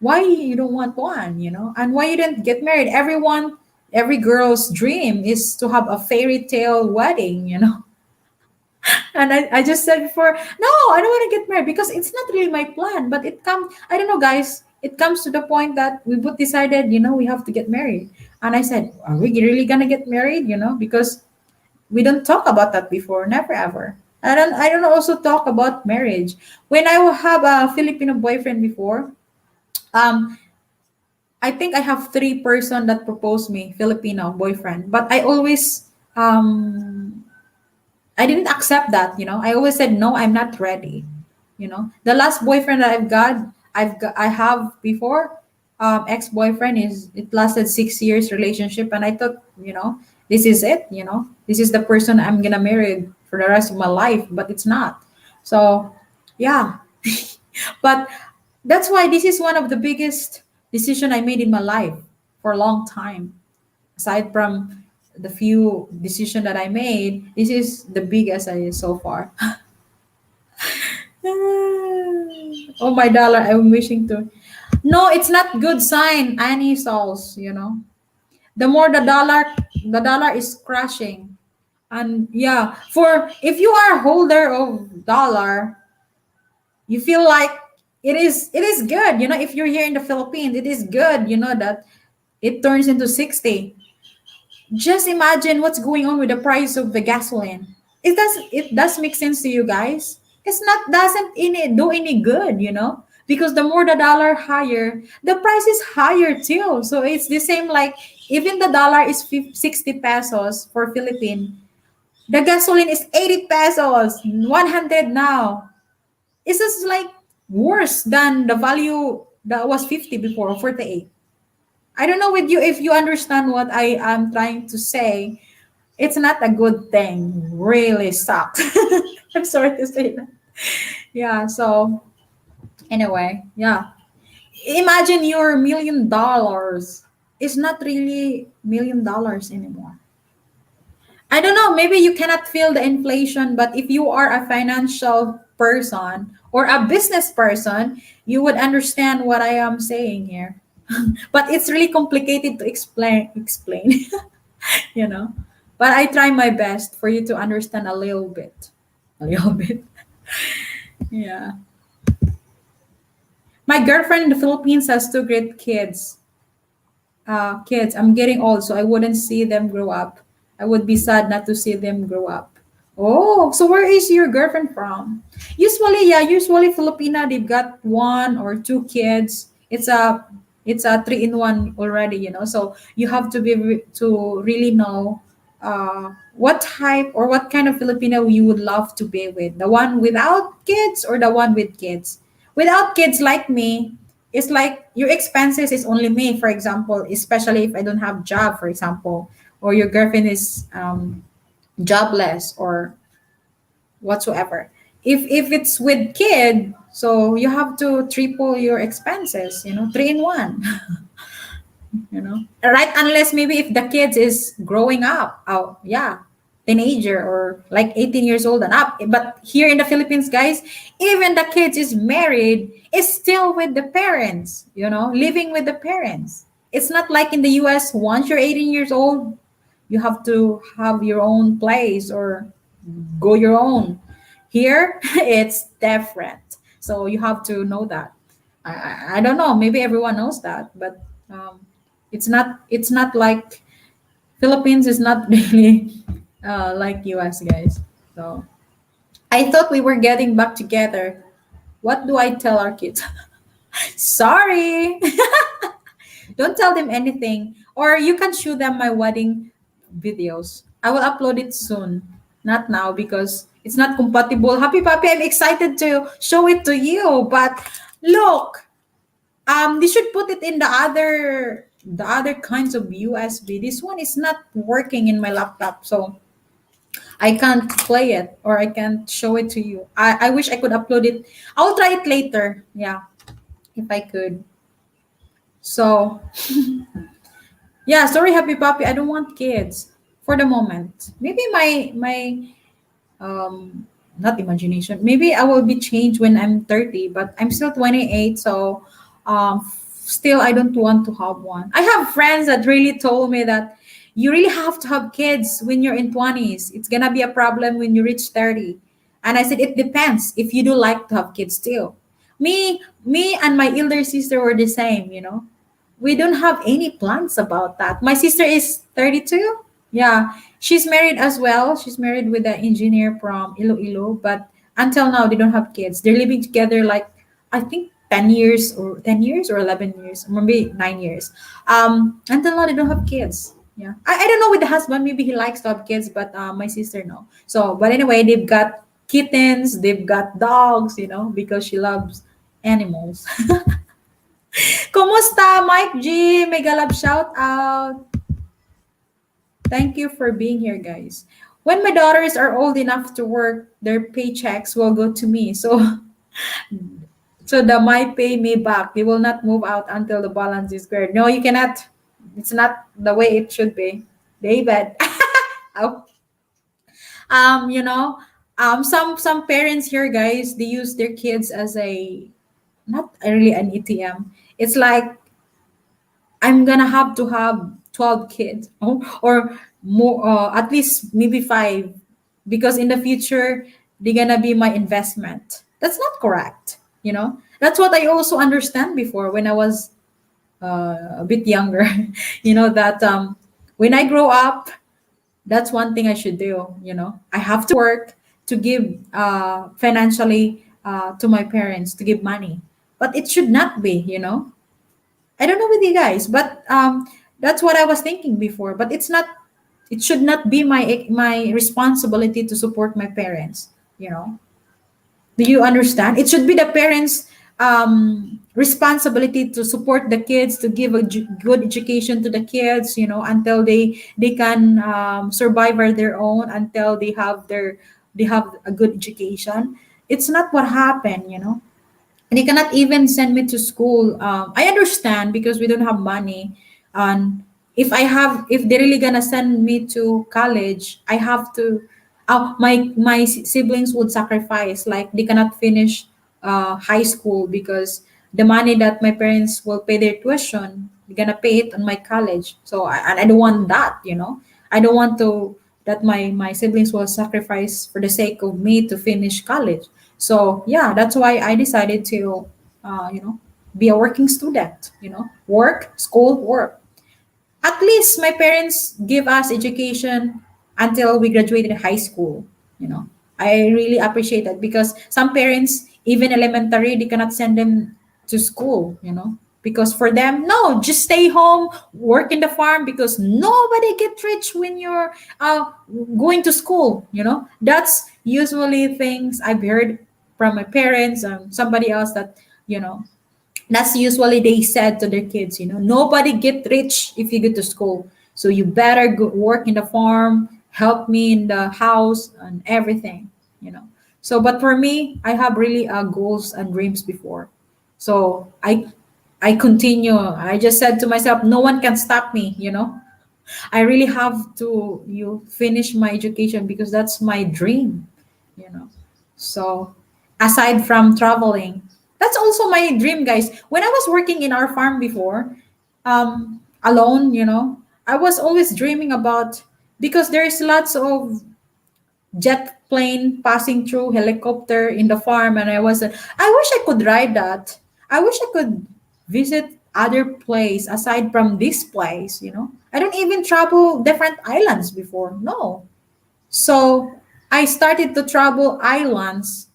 Why you don't want one? And why you didn't get married? Every girl's dream is to have a fairy tale wedding. And I just said before, no, I don't want to get married because it's not really my plan. But I don't know, guys. It comes to the point that we both decided, we have to get married. And I said, are we really gonna get married? Because we don't talk about that before, never ever. I don't also talk about marriage. When I will have a Filipino boyfriend before, um, I think I have three person that proposed me Filipino boyfriend, but I always I didn't accept that, I always said no, I'm not ready. The last boyfriend that I have before, ex-boyfriend, is it lasted 6 years relationship, and I thought, this is it, this is the person I'm gonna marry for the rest of my life, but it's not. So yeah. But that's why this is one of the biggest decision I made in my life for a long time. Aside from the few decision that I made, this is the biggest I so far. Oh my dollar, I'm wishing to. No, it's not good sign, Annie Sauls, The more the dollar is crashing. And yeah, for if you are a holder of dollar, you feel like it is good. If you're here in the Philippines, it is good, that it turns into 60. Just imagine what's going on with the price of the gasoline. It does make sense to you guys? It's not doesn't do any good, because the more the dollar higher, the price is higher too. So it's the same, like even the dollar is 60 pesos for Philippine, the gasoline is 80 pesos, 100 now. It's just like worse than the value that was 50 before, or 48. I don't know with you if you understand what I am trying to say. It's not a good thing. Really sucks. I'm sorry to say that. Yeah, so anyway, yeah. Imagine your $1 million. It's not really $1 million anymore. I don't know, maybe you cannot feel the inflation, but if you are a financial person or a business person, you would understand what I am saying here. But it's really complicated to explain, you know. But I try my best for you to understand a little bit. A little bit. Yeah. My girlfriend in the Philippines has two great kids. I'm getting old, so I wouldn't see them grow up. I would be sad not to see them grow up. Oh, so where is your girlfriend from? Usually Filipina, they've got one or two kids. It's a three in one already. So you have to to really know what type or what kind of Filipino you would love to be with. The one without kids or the one with kids. Without kids, like me, it's like your expenses is only me, for example, especially if I don't have job, for example, or your girlfriend is jobless or whatsoever. If it's with kid, so you have to triple your expenses, three in one. Right? Unless maybe if the kids is growing up, oh yeah, teenager or like 18 years old and up. But here in the Philippines, guys, even the kids is married, is still with the parents, living with the parents. It's not like in the US, once you're 18 years old, you have to have your own place or go your own. Here, it's different. So you have to know that. I don't know. Maybe everyone knows that, but it's not like Philippines is not really like US, guys. So I thought we were getting back together. What do I tell our kids? Sorry. Don't tell them anything. Or you can show them my wedding videos. I will upload it soon. Not now because it's not compatible. Happy Papi, I'm excited to show it to you. But look, they should put it in the other kinds of USB. This one is not working in my laptop, so I can't play it or I can't show it to you. I wish I could upload it. I'll try it later. Yeah, if I could. So yeah, sorry, Happy Puppy. I don't want kids for the moment. Maybe my not imagination. Maybe I will be changed when I'm 30, but I'm still 28, so still I don't want to have one. I have friends that really told me that you really have to have kids when you're in 20s. It's gonna be a problem when you reach 30. And I said it depends if you do like to have kids too. Me and my elder sister were the same. We don't have any plans about that. My sister is 32. Yeah, she's married as well. She's married with an engineer from Iloilo, but until now they don't have kids. They're living together like I think 10 years or 11 years, maybe 9 years. Until now they don't have kids. Yeah, I don't know with the husband. Maybe he likes to have kids, but my sister no. So, but anyway, they've got kittens, they've got dogs, because she loves animals. Kumusta, Mike G? Mega love shout out. Thank you for being here, guys. When my daughters are old enough to work, their paychecks will go to me. So the might pay me back. They will not move out until the balance is squared. No, you cannot. It's not the way it should be. David. Oh, um, you know, some parents here, guys, they use their kids as a not really an ATM. It's like I'm gonna have to have 12 kids or more, at least maybe five, because in the future they're gonna be my investment. That's not correct. That's what I also understand before when I was a bit younger. That when I grow up, that's one thing I should do. I have to work to give financially to my parents, to give money, but it should not be. I don't know with you guys, but that's what I was thinking before. But it's not. It should not be my responsibility to support my parents. You know. Do you understand? It should be the parents' responsibility to support the kids, to give a good education to the kids. Until they can survive on their own, until they have a good education. It's not what happened. And they cannot even send me to school. I understand because we don't have money, and if they're really gonna send me to college, I have to. My siblings would sacrifice, like they cannot finish high school because the money that my parents will pay their tuition, they're gonna pay it on my college. So and I don't want that. I don't want to that my siblings will sacrifice for the sake of me to finish college. So yeah, that's why I decided to, be a working student. Work, school, work. At least my parents give us education until we graduated high school. You know, I really appreciate that because some parents, even elementary, they cannot send them to school. Because for them, no, just stay home, work in the farm because nobody get rich when you're going to school. That's usually things I've heard from my parents and somebody else that you know that's usually they said to their kids, nobody get rich if you go to school. So you better go work in the farm, help me in the house and everything, you know. So, but for me, I have really goals and dreams before. So I continue. I just said to myself, no one can stop me. I really have to finish my education because that's my dream, you know. So aside from traveling, that's also my dream, guys. When I was working in our farm before, alone, I was always dreaming about because there's lots of jet plane passing through helicopter in the farm and I wish I could ride that. I wish I could visit other place aside from this place. I don't even travel different islands before. No. So I started to travel islands.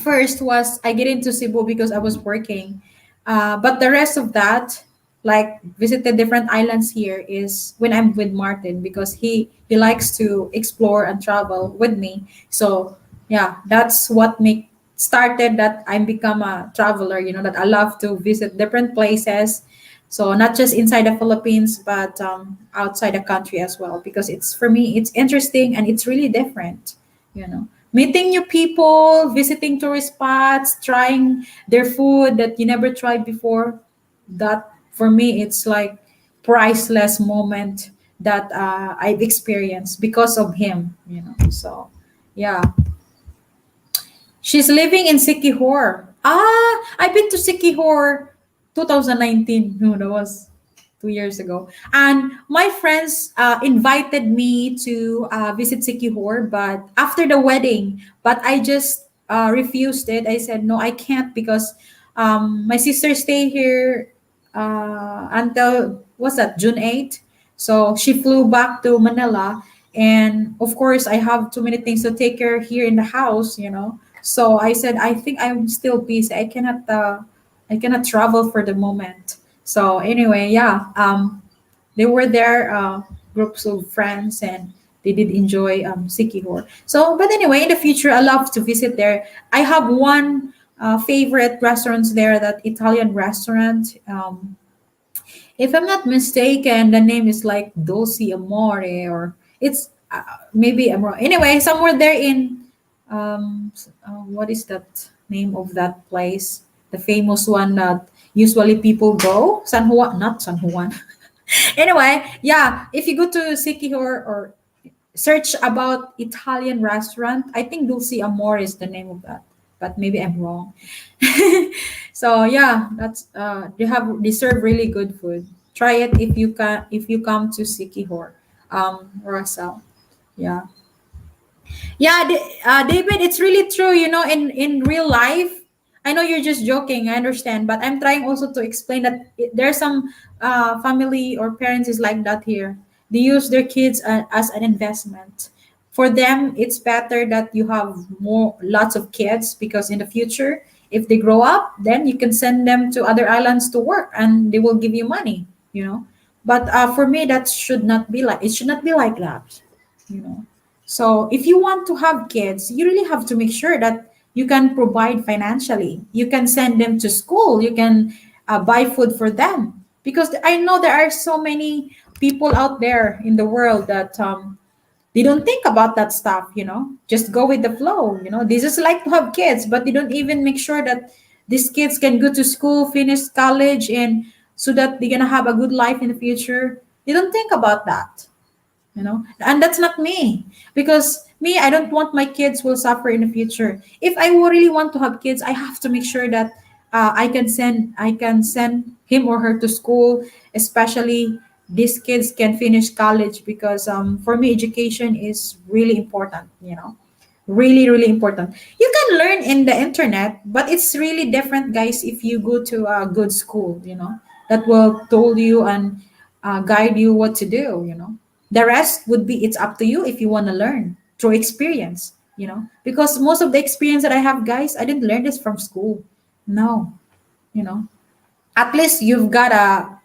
First was I get into Cebu because I was working. But the rest of that, like visited different islands here, is when I'm with Martin because he likes to explore and travel with me. So yeah, that's what make started that I become a traveler. That I love to visit different places. So not just inside the Philippines, but outside the country as well. Because it's for me, it's interesting and it's really different. Meeting new people, visiting tourist spots, trying their food that you never tried before. That for me, it's like priceless moment that I've experienced because of him. So yeah, she's living in Sikihor. I've been to Sikihor 2019. No, that was 2 years ago. And my friends invited me to visit Sikihor, but after the wedding, but I just refused it. I said, no, I can't because my sister stayed here until, what's that, June 8th. So she flew back to Manila. And of course, I have too many things to take care here in the house. So I said, I think I'm still busy. I cannot travel for the moment. So anyway, yeah, they were there groups of friends, and they did enjoy Sikihor. So, but anyway, in the future, I love to visit there. I have one favorite restaurants there, that Italian restaurant. If I'm not mistaken, the name is like Dolce Amore, or it's maybe I'm wrong. Anyway, somewhere there in what is that name of that place? The famous one that usually people go, San Juan, not San Juan. Anyway, yeah, if you go to Sikihor or search about Italian restaurant, I think Dulce Amore is the name of that, but maybe I'm wrong. So yeah, that's they serve really good food. Try it if you come to Sikihor, Russell. Yeah. Yeah, David, it's really true. You know, in real life, I know you're just joking. I understand, but I'm trying also to explain that there's some family or parents is like that here. They use their kids as an investment. For them, it's better that you have lots of kids, because in the future, if they grow up, then you can send them to other islands to work, and they will give you money. You know, but for me, that should not be like. It should not be like that. You know. So if you want to have kids, you really have to make sure that you can provide financially. You can send them to school. You can buy food for them. Because I know there are so many people out there in the world that they don't think about that stuff, you know, just go with the flow. You know, they just like to have kids, but they don't even make sure that these kids can go to school, finish college, and so that they're going to have a good life in the future. They don't think about that, you know, and that's not me, because me, I don't want my kids will suffer in the future. If I really want to have kids, I have to make sure that I can send him or her to school, especially these kids can finish college, because for me education is really important, you know, really really important. You can learn in the internet, but it's really different, guys, if you go to a good school, you know, that will told you and guide you what to do, you know. The rest would be, it's up to you if you want to learn through experience, you know, because most of the experience that I have, guys, I didn't learn this from school. No, you know, at least you've got a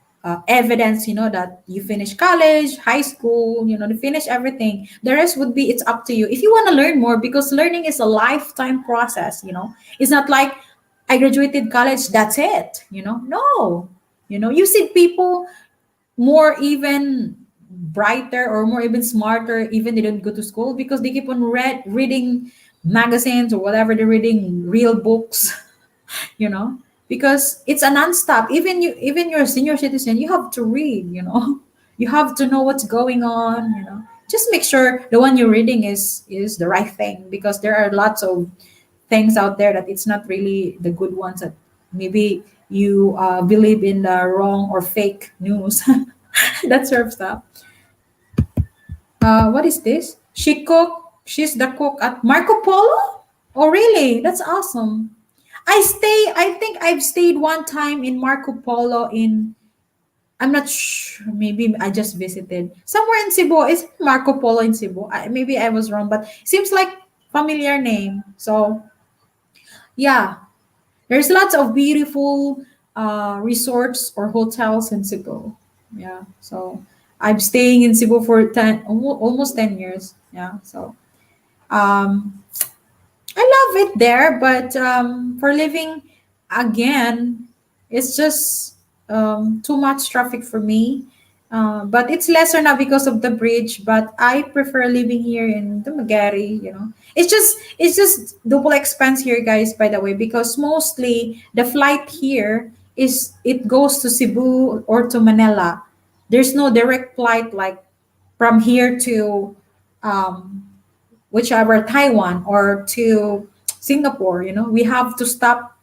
evidence, you know, that you finish college, high school, you know, to finish everything. The rest would be, it's up to you if you want to learn more, because learning is a lifetime process, you know. It's not like I graduated college, that's it, you know. No, you know, you see people more even brighter or more even smarter, even they don't go to school, because they keep on reading magazines or whatever, they're reading real books. You know, because it's a non-stop. Even you're a senior citizen, you have to read, you know. You have to know what's going on, you know. Just make sure the one you're reading is the right thing, because there are lots of things out there that it's not really the good ones, that maybe you believe in the wrong or fake news. That sort of stuff. What is this? She's the cook at Marco Polo? Oh, really? That's awesome. I think I've stayed one time in Marco Polo in, I'm not sure, maybe I just visited. Somewhere in Cebu. Is it Marco Polo in Cebu? Maybe I was wrong, but seems like familiar name. So, yeah, there's lots of beautiful resorts or hotels in Cebu. Yeah, so I'm staying in Cebu for almost 10 years. Yeah, so um, I love it there, but for living again, it's just too much traffic for me. But it's lesser now because of the bridge. But I prefer living here in Dumaguete. You know, it's just double expense here, guys. By the way, because mostly the flight here is it goes to Cebu or to Manila. There's no direct flight like from here to um, whichever Taiwan or to Singapore, you know, we have to stop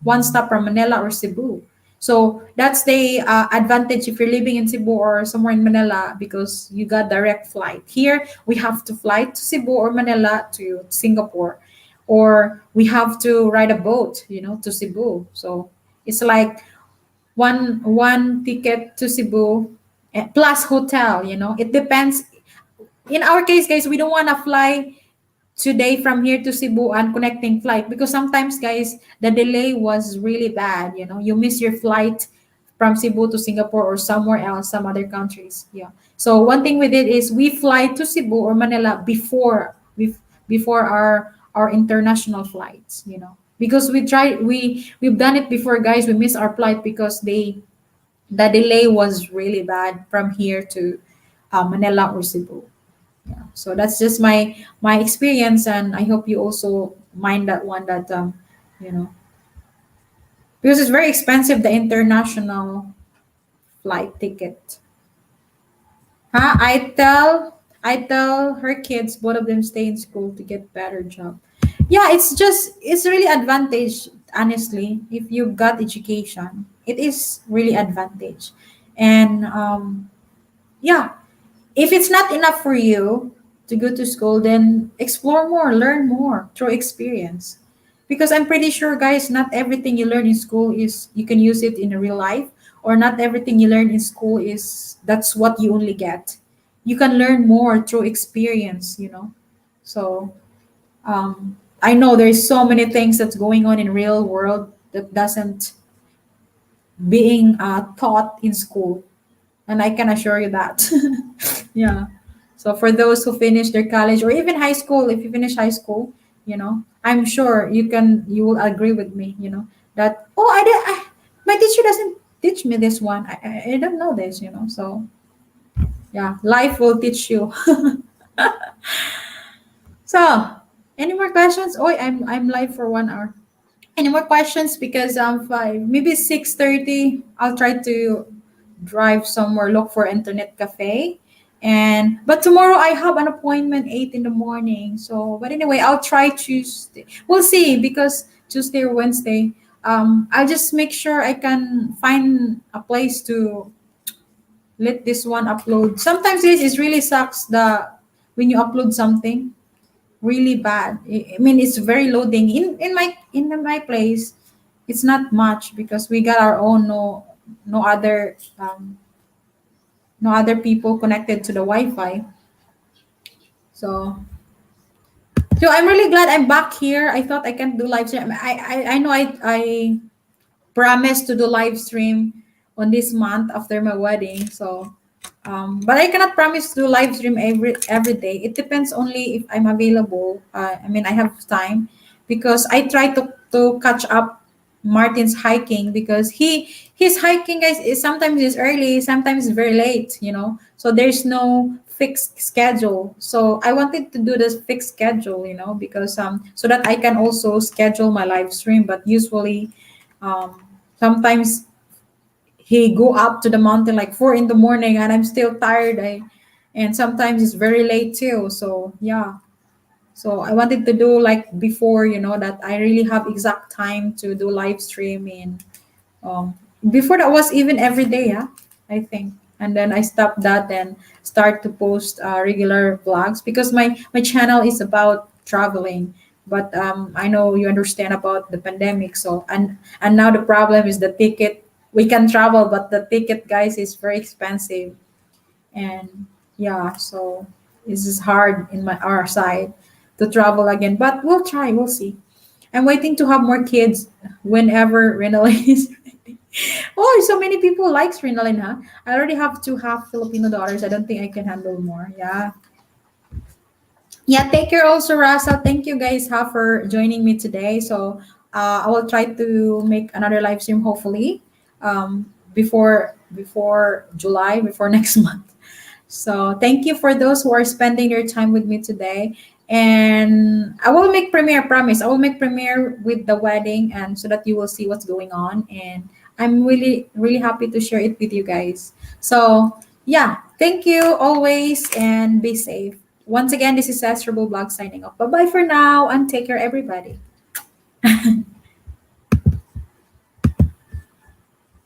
one stop from Manila or Cebu. So that's the advantage if you're living in Cebu or somewhere in Manila, because you got direct flight. Here we have to fly to Cebu or Manila to Singapore, or we have to ride a boat, you know, to Cebu. So it's like one ticket to Cebu plus hotel. You know, it depends. In our case, guys, we don't want to fly today from here to Cebu and connecting flight, because sometimes, guys, the delay was really bad. You know, you miss your flight from Cebu to Singapore or somewhere else, some other countries. Yeah. So one thing we did is we fly to Cebu or Manila before our international flights. Because we've done it before, guys. We missed our flight because the delay was really bad from here to Manila or Cebu. Yeah. So that's just my experience, and I hope you also mind that one that you know because it's very expensive, the international flight ticket. Huh? I tell her kids, both of them stay in school to get better job. Yeah, it's really advantage, honestly. If you got education, it is really advantage. And yeah, if it's not enough for you to go to school, then explore more, learn more through experience. Because I'm pretty sure, guys, not everything you learn in school is you can use it in a real life, or not everything you learn in school is that's what you only get. You can learn more through experience. So I know there's so many things that's going on in real world that doesn't being taught in school, and I can assure you that. Yeah. So for those who finish their college or even high school, if you finish high school, I'm sure you will agree with me, that my teacher doesn't teach me this one. I don't know this. So yeah, life will teach you. So any more questions? Oh, I'm live for 1 hour. Any more questions? Because I'm 5, maybe 6:30. I'll try to drive somewhere, look for internet cafe. But tomorrow I have an appointment 8 in the morning. So but anyway, I'll try Tuesday. We'll see, because Tuesday or Wednesday. I'll just make sure I can find a place to let this one upload. Sometimes it really sucks when you upload something really bad. I mean, it's very loading in my place. It's not much because we got our own, no other no other people connected to the Wi-Fi. So I'm really glad I'm back here. I thought I can't do live stream. I know I promised to do live stream on this month after my wedding. So but I cannot promise to do live stream every day. It depends only if I'm available. I mean, I have time, because I try to catch up Martin's hiking, because his hiking, guys, is sometimes is early, sometimes it's very late. So there's no fixed schedule. So I wanted to do this fixed schedule, because so that I can also schedule my live stream. But usually, sometimes he go up to the mountain like 4 in the morning, and I'm still tired. And sometimes it's very late too. So yeah. So I wanted to do like before, that I really have exact time to do live streaming. Um, Before that was even every day, yeah, I think. And then I stopped that and start to post regular vlogs, because my channel is about traveling. But I know you understand about the pandemic. So and now the problem is the ticket. We can travel, but the ticket, guys, is very expensive. And yeah, so this is hard in our side to travel again. But we'll try. We'll see. I'm waiting to have more kids whenever Renalyn is ready. Oh, so many people likes Renalyn, huh? I already have two half Filipino daughters. I don't think I can handle more. Yeah. Yeah, take care also, Rasa. Thank you guys for joining me today. So I will try to make another live stream, hopefully, before July, before next month. So thank you for those who are spending their time with me today. And I will make premiere, promise. I will make premiere with the wedding, and so that you will see what's going on. And I'm really, really happy to share it with you guys. So yeah, thank you always, and be safe. Once again, this is Cess Blog signing off. Bye bye for now, and take care, everybody.